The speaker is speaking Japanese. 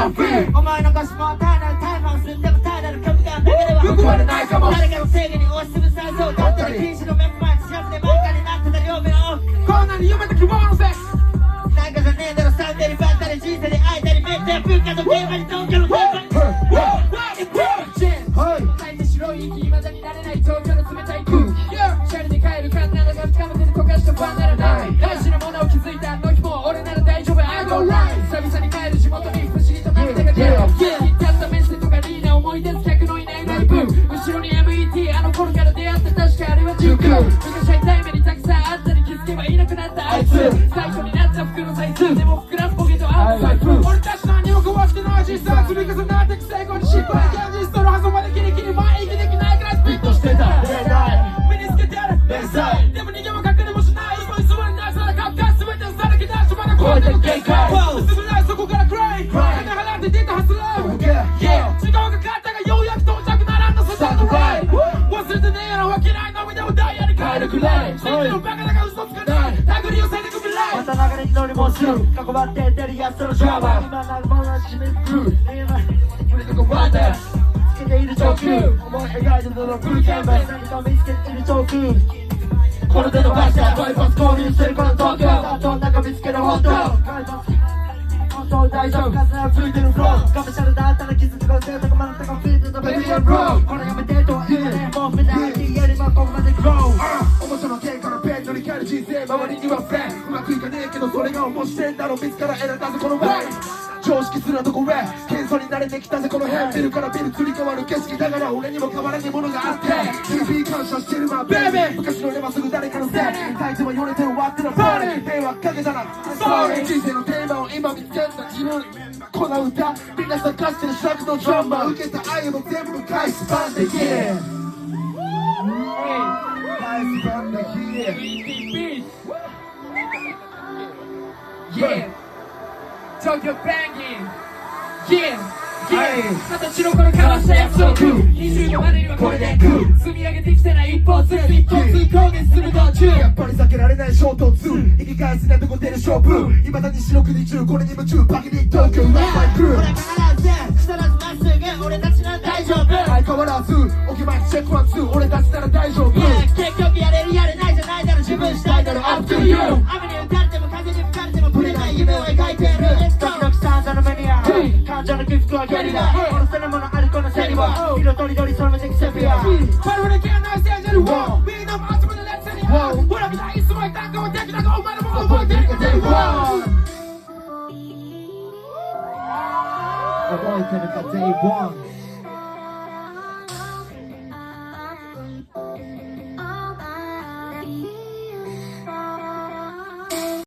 I'm free お前の腰も単なるタイマーを吸っても単なる空間だけでは報われないかも誰かの正義に押しつぶされそうだったり禁止のメンバー知らずで漫画になってた両目をこんなに夢と希望のセックスなんかじゃねえだろサンデリばったり人生で会えたりめっちゃ文化と現場に東京の現場に泣いて白い息未だになれない東京の冷たい空気シャリで帰るカンナが掴めてる溶かしたファンならない大事なものを気づいたあの日も俺なら大丈夫 I go right 久々に帰る地元に不思議と涙が出る切ったったメッセとかリーナ思い出す客のいないライブ後ろに MET あの頃から出会った確かあれは19昔は痛い目にたくさんあったり気づけばいなくなったあいつ最初になった服のサイズでも膨らむポケットアウトサイズ俺たち何も壊してない実際積み重なってく最後に失敗現実との狭間でギリギリ前息できないからスピットしてた身につけてある連載でも逃げも隠れもしない今に座りなさらかった全てをさらけ出しまだ超えてる限界すぐないそこからクライ金払って出たはずら時間がかかったがようやく到着ならんのスタートライ忘れてねえやろわけない涙をダイヤに変えるくらい正義のバカだが嘘つかない手繰り寄せてく未来また流れに乗りもする囲まって出るやつとのドラマ今なるものは締めくる今無理とこワンダーつけている上空思い描いてるのブルーキャンバス何か見つけている上空この手のバスターバイパス交流するこの東京担当の中見つける本当本当大丈夫風が吹いてるフローがむしゃらだったら傷つかせるとこまでとかフィールドのベビーブローこれやめてと言うねもう目で相手やりまここまでグロー面白喧嘩のペン乗り換える人生周りにはフレンうまくいかねえけどそれが面白いんだろう自ら選んだぜこのワイ常識すらどこへ謙遜に慣れてきたぜこの辺ビルからビル釣り変わる景色だから俺にも変わらないものがあって TV 感謝してるまベイビー昔の俺はすぐ誰かのせい大事はよれて終わってのバーリー迷惑かけたな人生のテーマを今見つけた自分この歌みんな探してる尺のドラマ受けた愛も全部返す番できる返す番できる Yeah, Tokyo banging. Yeah, yeah. 形の頃交わした約束。20までにはこれで食う。積み上げてきてない一歩ずつ一歩ずつ攻撃する道中。やっぱり避けられない衝突生き返せないとこ出る勝負未だに四六時中これに夢中バキに東京ラッパイクルー俺必ず木更津まっすぐ俺たちなら大丈夫相変わらずおきまいチェックワンツー俺たちなら大丈夫結局やれるやれないじゃないだろ自分次第だろ Up to you 雨に打たれても風に吹かれてもぶれない夢を描いてる時々サンザのメディア感情の起伏はゲリラ殺せるものあるこのセリは色とりどりそのmagic sepia パルフレケアナイスエンジェルみんなも集めてレッツにほらみんないつも言ったんかもできなかお前のもの覚えてるか全部覚えてるか Day One